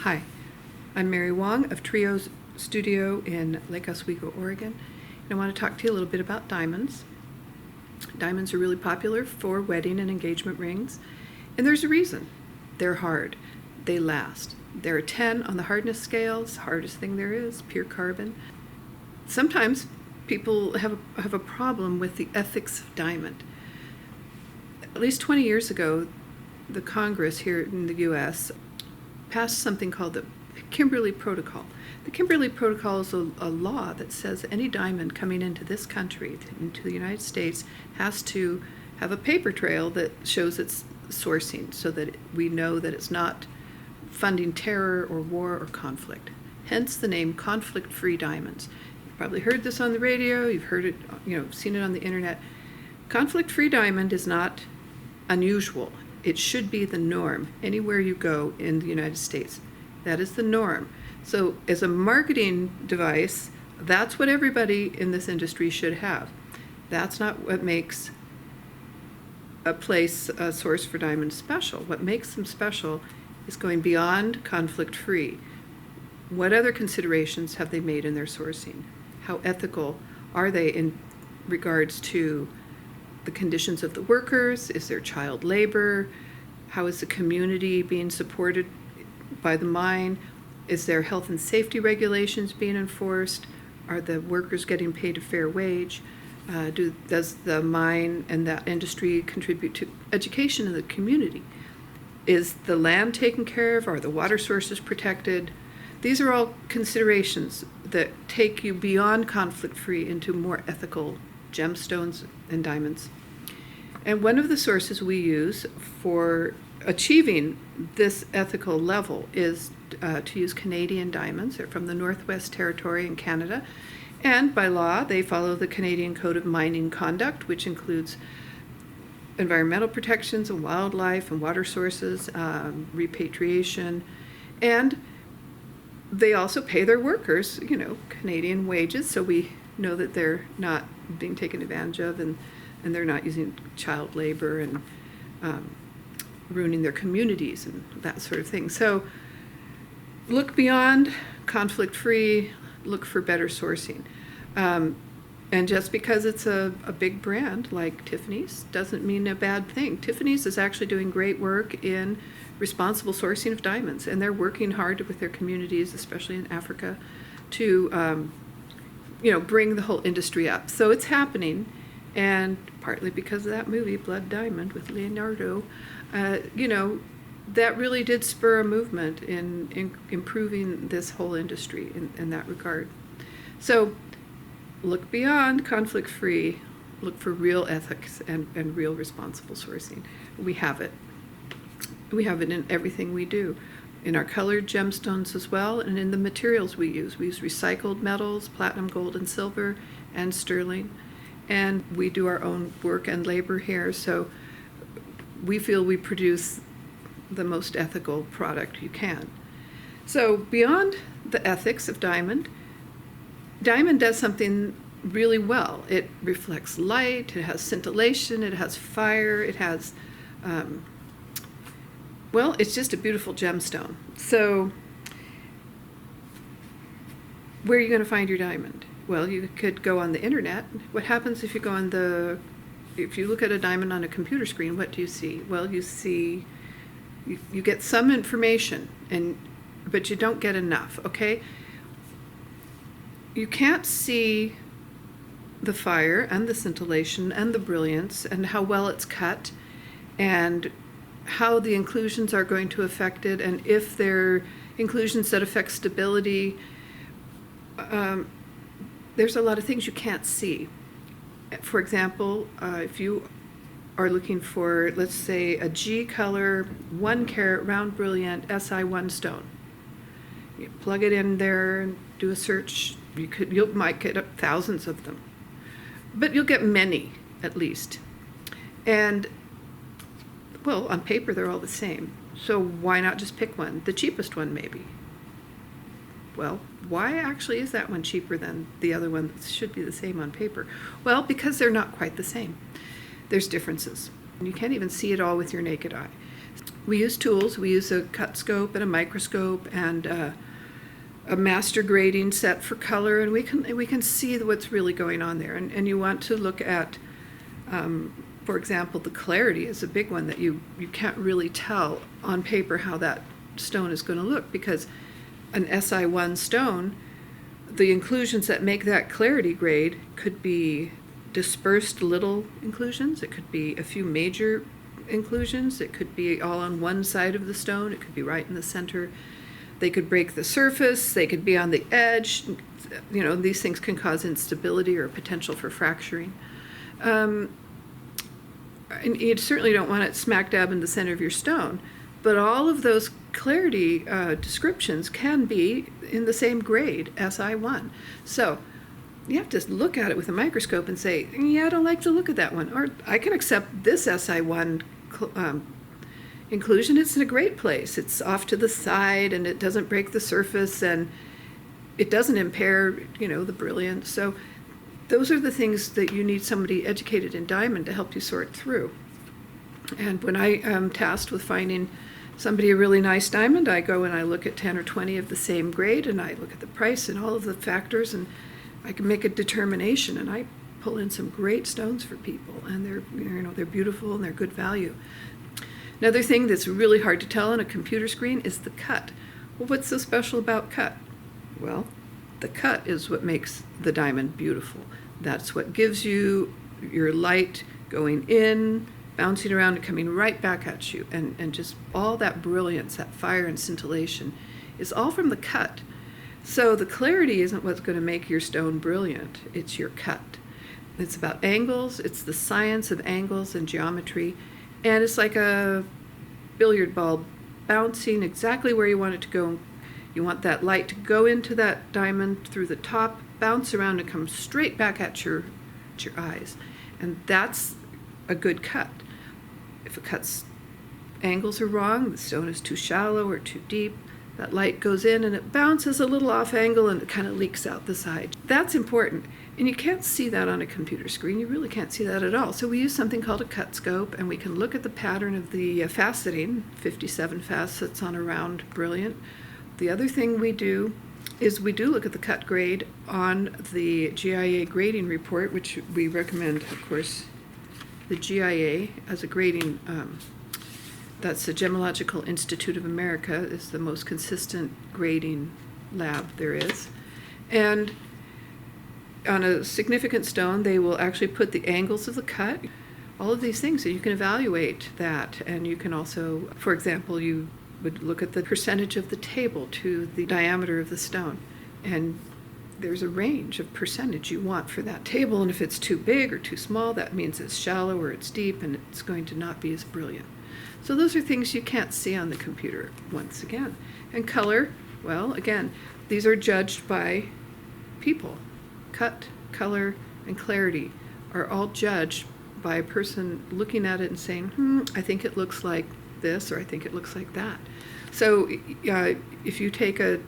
Hi, I'm Mary Wong of Trio's Studio in Lake Oswego, Oregon, and I want to talk to you a little bit about diamonds. Diamonds are really popular for wedding and engagement rings, and there's a reason. They're hard. They last. They're a 10 on the hardness scale. It's the hardest thing there is, pure carbon. Sometimes people have a problem with the ethics of diamond. At least 20 years ago, the Congress here in the U.S. passed something called the Kimberley Protocol. The Kimberley Protocol is a law that says any diamond coming into this country, into the United States, has to have a paper trail that shows its sourcing so that we know that it's not funding terror or war or conflict. Hence the name conflict-free diamonds. You've probably heard this on the radio, you've heard it, seen it on the internet. Conflict-free diamond is not unusual. It should be the norm anywhere you go in the United States. That is the norm. So as a marketing device, that's what everybody in this industry should have. That's not what makes a place, a source for diamonds special. What makes them special is going beyond conflict-free. What other considerations have they made in their sourcing? How ethical are they in regards to the conditions of the workers? Is there child labor? How is the community being supported by the mine? Is there health and safety regulations being enforced? Are the workers getting paid a fair wage? Does the mine and that industry contribute to education in the community? Is the land taken care of? Are the water sources protected? These are all considerations that take you beyond conflict-free into more ethical gemstones and diamonds. And one of the sources we use for achieving this ethical level is to use Canadian diamonds. They're from the Northwest Territory in Canada. And by law, they follow the Canadian Code of Mining Conduct, which includes environmental protections and wildlife and water sources, repatriation. And they also pay their workers, Canadian wages, so we know that they're not being taken advantage of and they're not using child labor and ruining their communities and that sort of thing. So look beyond conflict-free, look for better sourcing. And just because it's a big brand like Tiffany's doesn't mean a bad thing. Tiffany's is actually doing great work in responsible sourcing of diamonds, and they're working hard with their communities, especially in Africa, to bring the whole industry up. So it's happening, and partly because of that movie, Blood Diamond with Leonardo, that really did spur a movement in improving this whole industry in that regard. So look beyond conflict-free, look for real ethics and real responsible sourcing. We have it. We have it in everything we do, in our colored gemstones as well, and in the materials we use. We use recycled metals, platinum, gold, and silver, and sterling. And we do our own work and labor here, so we feel we produce the most ethical product you can. So beyond the ethics of diamond does something really well. It reflects light, it has scintillation, it has fire, it has, it's just a beautiful gemstone. So where are you going to find your diamond? Well, you could go on the internet. What happens if you go if you look at a diamond on a computer screen, what do you see? Well, you get some information, but you don't get enough, okay? You can't see the fire and the scintillation and the brilliance and how well it's cut and how the inclusions are going to affect it, and if they're inclusions that affect stability. There's a lot of things you can't see. For example, if you are looking for, let's say, a G color, 1 carat round brilliant SI1 stone, you plug it in there and do a search. You might get thousands of them, but you'll get many at least. And well, on paper they're all the same. So why not just pick one, the cheapest one maybe? Well, why actually is that one cheaper than the other one that should be the same on paper? Well, because they're not quite the same. There's differences. You can't even see it all with your naked eye. We use tools. We use a cut scope and a microscope and a master grading set for color, and we can see what's really going on there. And you want to look at, for example, the clarity is a big one that you can't really tell on paper how that stone is going to look, because an SI1 stone, the inclusions that make that clarity grade could be dispersed little inclusions. It could be a few major inclusions. It could be all on one side of the stone. It could be right in the center. They could break the surface. They could be on the edge. You know, these things can cause instability or potential for fracturing. And you certainly don't want it smack dab in the center of your stone. But all of those clarity descriptions can be in the same grade, SI1. So you have to look at it with a microscope and say, yeah, I don't like the look of that one. Or I can accept this SI1 inclusion. It's in a great place. It's off to the side, and it doesn't break the surface, and it doesn't impair, you know, the brilliance. So those are the things that you need somebody educated in diamond to help you sort through. And when I am tasked with finding somebody a really nice diamond, I go and I look at 10 or 20 of the same grade, and I look at the price and all of the factors, and I can make a determination, and I pull in some great stones for people, and they're beautiful and they're good value. Another thing that's really hard to tell on a computer screen is the cut. Well, what's so special about cut? Well, the cut is what makes the diamond beautiful. That's what gives you your light going in, bouncing around and coming right back at you, and just all that brilliance, that fire and scintillation is all from the cut. So the clarity isn't what's going to make your stone brilliant, it's your cut. It's about angles, it's the science of angles and geometry, and it's like a billiard ball bouncing exactly where you want it to go. You want that light to go into that diamond through the top, bounce around and come straight back at your eyes. And that's a good cut. If a cut's angles are wrong, the stone is too shallow or too deep, that light goes in and it bounces a little off angle and it kind of leaks out the side. That's important. And you can't see that on a computer screen. You really can't see that at all. So we use something called a cut scope, and we can look at the pattern of the faceting, 57 facets on a round brilliant. The other thing we do is we do look at the cut grade on the GIA grading report, which we recommend, of course, the GIA as a grading, that's the Gemological Institute of America, is the most consistent grading lab there is. And on a significant stone, they will actually put the angles of the cut, all of these things, so you can evaluate that. And you can also, for example, you would look at the percentage of the table to the diameter of the stone. And there's a range of percentage you want for that table, and if it's too big or too small, that means it's shallow or it's deep, and it's going to not be as brilliant. So those are things you can't see on the computer, once again. And color, well, again, these are judged by people. Cut, color, and clarity are all judged by a person looking at it and saying, I think it looks like this, or I think it looks like that. So if you take a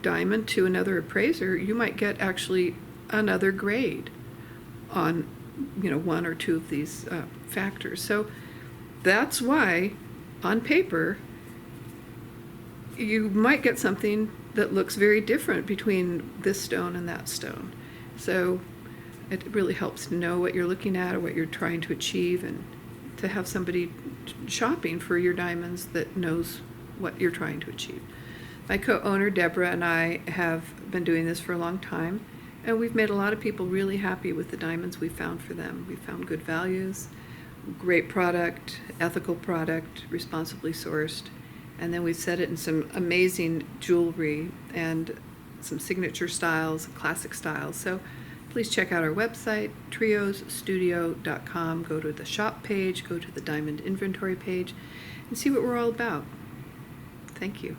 diamond to another appraiser, you might get actually another grade on, one or two of these factors. So that's why, on paper, you might get something that looks very different between this stone and that stone. So it really helps to know what you're looking at or what you're trying to achieve, and to have somebody shopping for your diamonds that knows what you're trying to achieve. My co-owner, Deborah, and I have been doing this for a long time, and we've made a lot of people really happy with the diamonds we found for them. We found good values, great product, ethical product, responsibly sourced, and then we set it in some amazing jewelry and some signature styles, classic styles. So please check out our website, triosstudio.com. Go to the shop page, go to the diamond inventory page, and see what we're all about. Thank you.